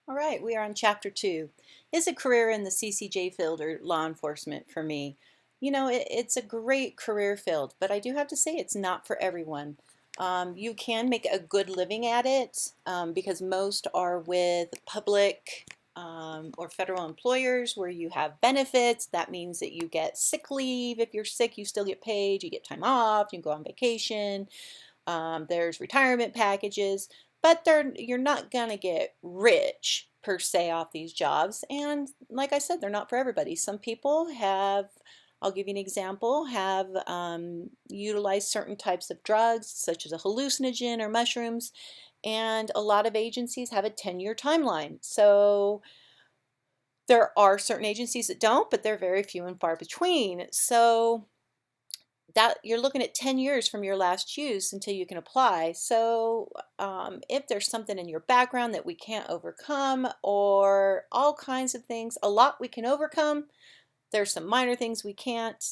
All right, we are on chapter 2. Is a career in the CCJ field or law enforcement for me? It's a great career field, but I do have to say it's not for everyone. You can make a good living at it because most are with public or federal employers where you have benefits. That means that you get sick leave. If you're sick, you still get paid. You get time off. You can go on vacation. There's retirement packages, but you're not gonna get rich per se off these jobs. And like I said, they're not for everybody. Some people have, I'll give you an example, have utilized certain types of drugs, such as a hallucinogen or mushrooms, and a lot of agencies have a 10-year timeline. So there are certain agencies that don't, but they're very few and far between. So that you're looking at 10 years from your last use until you can apply. So if there's something in your background that we can't overcome or all kinds of things, a lot we can overcome. There's some minor things we can't.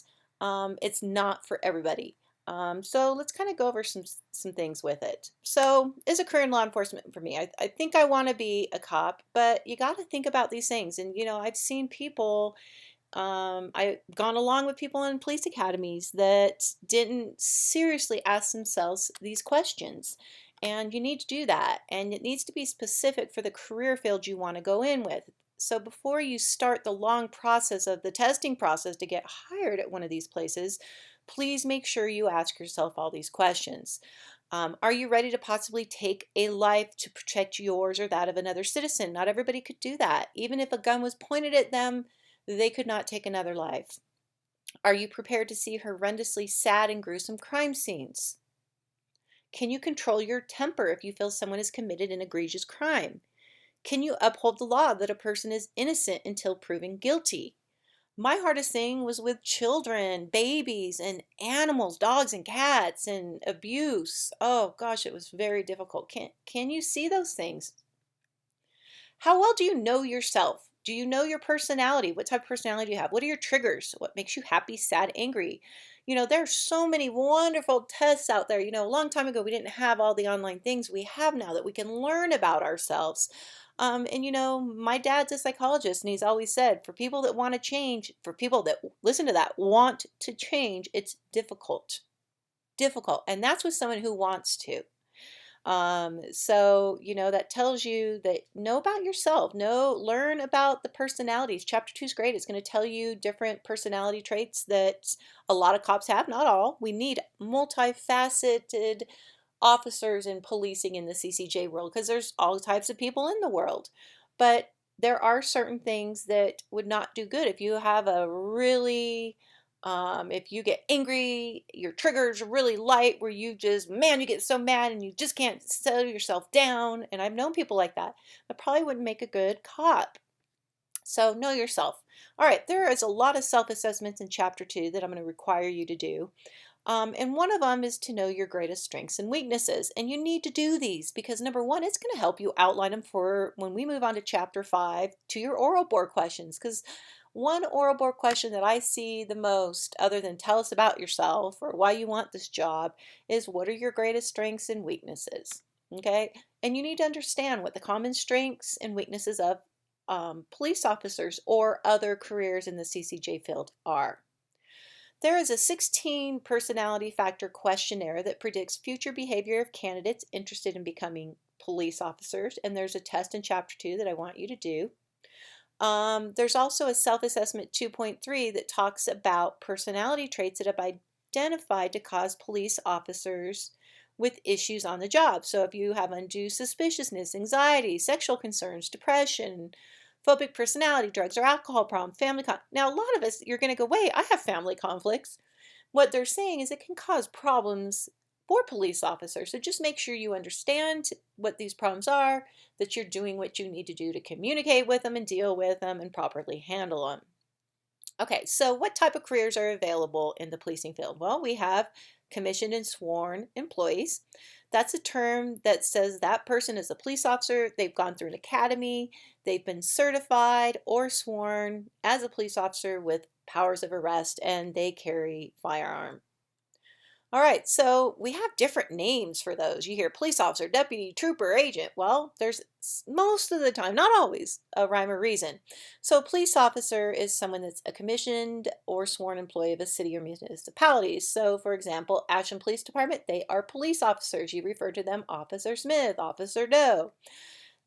It's not for everybody. So let's kind of go over some things with it. So is a career in law enforcement for me? I think I want to be a cop, but you got to think about these things. And I've seen people I've gone along with people in police academies that didn't seriously ask themselves these questions. And you need to do that. And it needs to be specific for the career field you want to go in with. So before you start the long process of the testing process to get hired at one of these places, please make sure you ask yourself all these questions. Are you ready to possibly take a life to protect yours or that of another citizen? Not everybody could do that. Even if a gun was pointed at them, they could not take another life. Are you prepared to see horrendously sad and gruesome crime scenes? Can you control your temper if you feel someone has committed an egregious crime? Can you uphold the law that a person is innocent until proven guilty? My hardest thing was with children, babies, and animals, dogs and cats, and abuse. Oh gosh, it was very difficult. Can you see those things? How well do you know yourself? Do you know your personality? What type of personality do you have? What are your triggers? What makes you happy, sad, angry? There's so many wonderful tests out there. A long time ago, we didn't have all the online things we have now that we can learn about ourselves. My dad's a psychologist, and he's always said for people that want to change, for people that listen to that, want to change, it's difficult. Difficult. And that's with someone who wants to. So that tells you that know about yourself, learn about the personalities. Chapter 2 is great. It's going to tell you different personality traits that a lot of cops have, not all. We need multifaceted officers in policing in the CCJ world because there's all types of people in the world. But there are certain things that would not do good. If you have a really if you get angry, your triggers are really light where you get so mad and you just can't settle yourself down. And I've known people like that. That probably wouldn't make a good cop. So know yourself. All right, there is a lot of self-assessments in chapter 2 that I'm going to require you to do. And one of them is to know your greatest strengths and weaknesses. And you need to do these because number one, it's going to help you outline them for when we move on to chapter 5 to your oral board questions. Because one oral board question that I see the most, other than tell us about yourself or why you want this job, is what are your greatest strengths and weaknesses? Okay. And you need to understand what the common strengths and weaknesses of police officers or other careers in the CCJ field are. There is a 16 personality factor questionnaire that predicts future behavior of candidates interested in becoming police officers, and there's a test in Chapter 2 that I want you to do. There's also a self-assessment 2.3 that talks about personality traits that have identified to cause police officers with issues on the job. So if you have undue suspiciousness, anxiety, sexual concerns, depression, phobic personality, drugs or alcohol problem, now a lot of us, you're going to go, wait, I have family conflicts. What they're saying is it can cause problems for police officers. So just make sure you understand what these problems are, that you're doing what you need to do to communicate with them and deal with them and properly handle them. Okay, so what type of careers are available in the policing field? Well, we have commissioned and sworn employees. That's a term that says that person is a police officer, they've gone through an academy, they've been certified or sworn as a police officer with powers of arrest, and they carry firearm. All right, so we have different names for those. You hear police officer, deputy, trooper, agent. Well, there's most of the time, not always, a rhyme or reason. So, a police officer is someone that's a commissioned or sworn employee of a city or municipality. So, for example, Ashland Police Department, they are police officers. You refer to them Officer Smith, Officer Doe.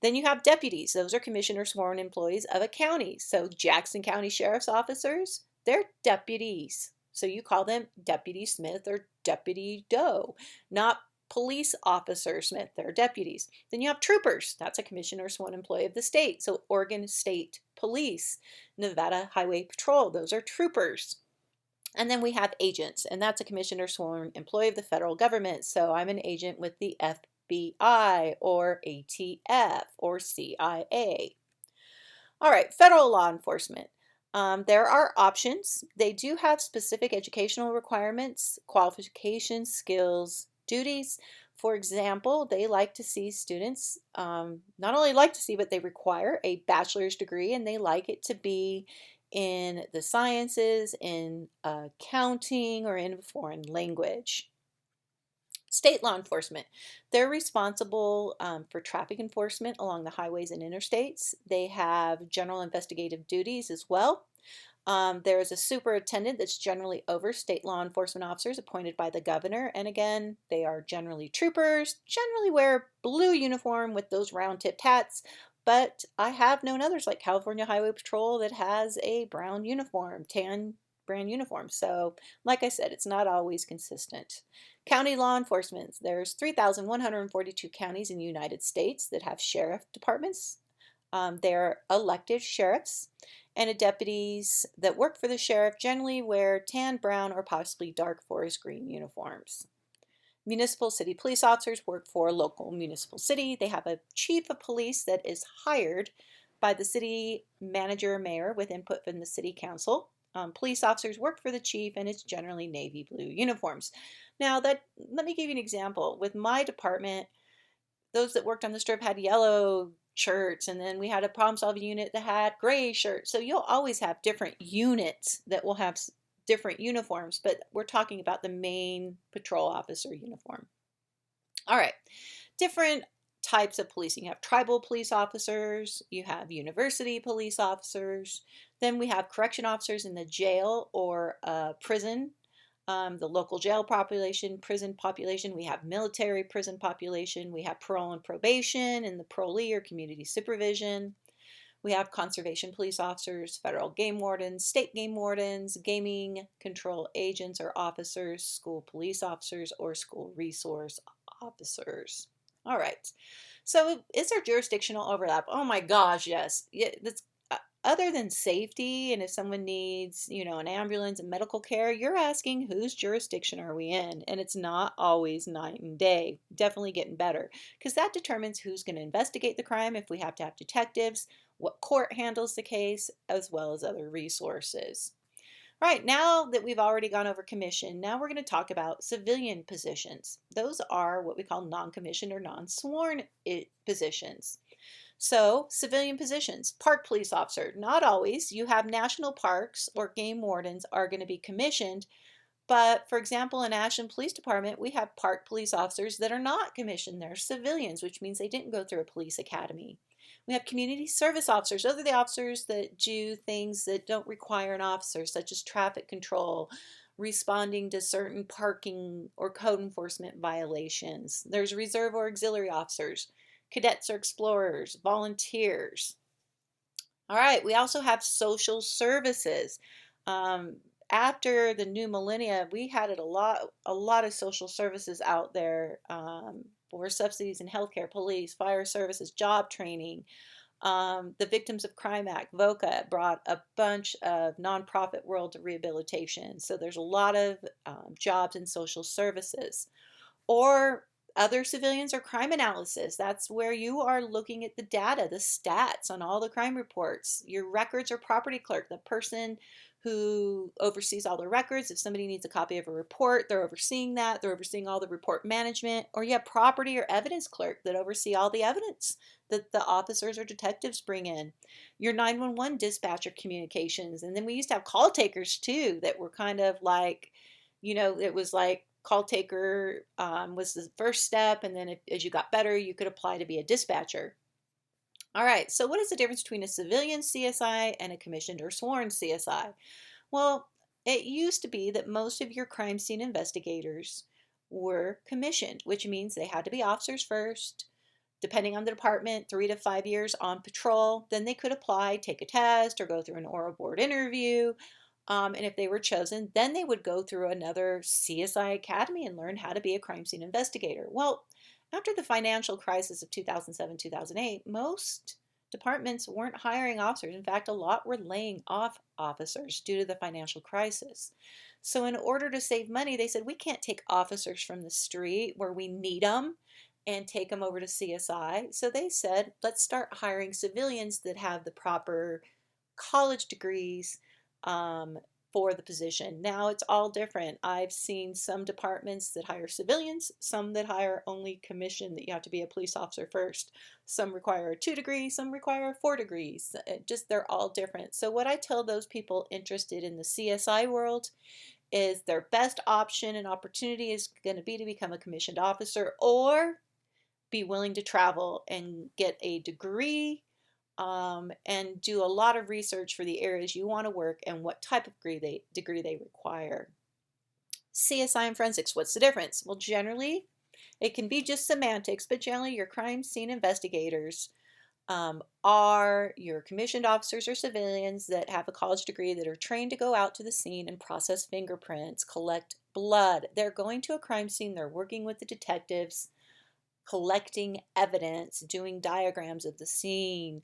Then you have deputies. Those are commissioned or sworn employees of a county. So Jackson County Sheriff's officers, they're deputies. So you call them Deputy Smith or Deputy Doe, not Police Officer Smith. They're deputies. Then you have troopers. That's a commissioned or sworn employee of the state. So Oregon State Police, Nevada Highway Patrol, those are troopers. And then we have agents, and that's a commissioned or sworn employee of the federal government. So I'm an agent with the FBI or ATF or CIA. All right, federal law enforcement. There are options. They do have specific educational requirements, qualifications, skills, duties. For example, they like to see students, not only like to see, but they require a bachelor's degree, and they like it to be in the sciences, in accounting, or in a foreign language. State law enforcement. They're responsible for traffic enforcement along the highways and interstates. They have general investigative duties as well. There is a superintendent that's generally over state law enforcement officers appointed by the governor. And again, they are generally troopers, generally wear blue uniform with those round-tipped hats. But I have known others like California Highway Patrol that has a brown uniform, tan brand uniform. So, like I said, it's not always consistent. County law enforcement. There's 3,142 counties in the United States that have sheriff departments. They're elected sheriffs, and the deputies that work for the sheriff generally wear tan, brown, or possibly dark forest green uniforms. Municipal city police officers work for a local municipal city. They have a chief of police that is hired by the city manager or mayor with input from the city council. Police officers work for the chief, and it's generally navy blue uniforms. Now, let me give you an example. With my department, those that worked on the strip had yellow shirts, and then we had a problem-solving unit that had gray shirts. So you'll always have different units that will have different uniforms, but we're talking about the main patrol officer uniform. All right, different types of policing. You have tribal police officers, you have university police officers, then we have correction officers in the jail or prison, the local jail population, prison population. We have military prison population. We have parole and probation and the parolee or community supervision. We have conservation police officers, federal game wardens, state game wardens, gaming control agents or officers, school police officers, or school resource officers. All right. So is there jurisdictional overlap? Oh my gosh, yes. Yeah, that's other than safety, and if someone needs, an ambulance and medical care, you're asking whose jurisdiction are we in? And it's not always night and day. Definitely getting better, because that determines who's going to investigate the crime, if we have to have detectives, what court handles the case, as well as other resources. All right, now that we've already gone over commission, now we're going to talk about civilian positions. Those are what we call non-commissioned or non-sworn positions. So, civilian positions, park police officer, not always. You have national parks or game wardens are going to be commissioned, but for example, in Ashland Police Department, we have park police officers that are not commissioned. They're civilians, which means they didn't go through a police academy. We have community service officers. Those are the officers that do things that don't require an officer, such as traffic control, responding to certain parking or code enforcement violations. There's reserve or auxiliary officers, cadets or explorers, volunteers. All right, we also have social services. After the new millennia, we had a lot of social services out there for subsidies in healthcare, police, fire services, job training. The Victims of Crime Act, VOCA, brought a bunch of nonprofit world to rehabilitation. So there's a lot of jobs in social services. Or other civilians or crime analysis. That's where you are looking at the data, the stats on all the crime reports. Your records or property clerk, the person who oversees all the records. If somebody needs a copy of a report, they're overseeing that. They're overseeing all the report management. Or you have property or evidence clerk that oversee all the evidence that the officers or detectives bring in. Your 911 dispatcher communications. And then we used to have call takers too that were kind of like, it was like call taker was the first step, and then as you got better, you could apply to be a dispatcher. All right, so what is the difference between a civilian CSI and a commissioned or sworn CSI? Well, it used to be that most of your crime scene investigators were commissioned, which means they had to be officers first, depending on the department, 3 to 5 years on patrol. Then they could apply, take a test, or go through an oral board interview. And if they were chosen, then they would go through another CSI Academy and learn how to be a crime scene investigator. Well, after the financial crisis of 2007, 2008, most departments weren't hiring officers. In fact, a lot were laying off officers due to the financial crisis. So, in order to save money, they said, we can't take officers from the street where we need them and take them over to CSI. So they said, let's start hiring civilians that have the proper college degrees for the position. Now it's all different. I've seen some departments that hire civilians, some that hire only commission, that you have to be a police officer first. Some require 2 degrees, some require 4 degrees. They're all different. So what I tell those people interested in the CSI world is their best option and opportunity is going to be to become a commissioned officer, or be willing to travel and get a degree, and do a lot of research for the areas you want to work and what type of degree they require. CSI and forensics, what's the difference? Well, generally, it can be just semantics, but generally your crime scene investigators are your commissioned officers or civilians that have a college degree that are trained to go out to the scene and process fingerprints, collect blood. They're going to a crime scene, they're working with the detectives, collecting evidence, doing diagrams of the scene,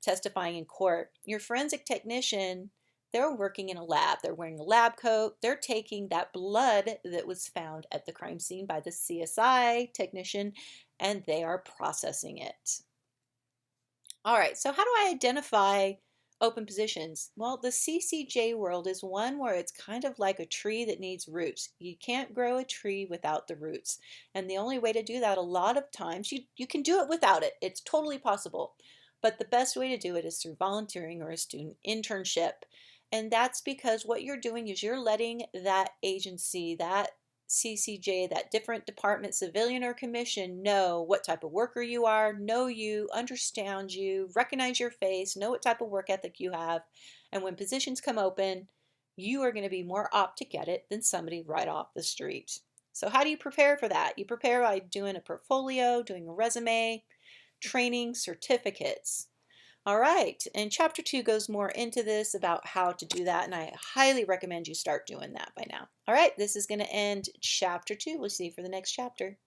testifying in court. Your forensic technician, they're working in a lab. They're wearing a lab coat. They're taking that blood that was found at the crime scene by the CSI technician, and they are processing it. All right, so how do I identify open positions? Well, the CCJ world is one where it's kind of like a tree that needs roots. You can't grow a tree without the roots. And the only way to do that, a lot of times, you can do it without it. It's totally possible. But the best way to do it is through volunteering or a student internship. And that's because what you're doing is you're letting that agency, that CCJ, that different department, civilian or commission, know what type of worker you are, know you, understand you, recognize your face, know what type of work ethic you have. And when positions come open, you are going to be more apt to get it than somebody right off the street. So how do you prepare for that? You prepare by doing a portfolio, doing a resume, training, certificates. All right, and chapter 2 goes more into this about how to do that, and I highly recommend you start doing that by now. All right, this is going to end chapter 2. We'll see you for the next chapter.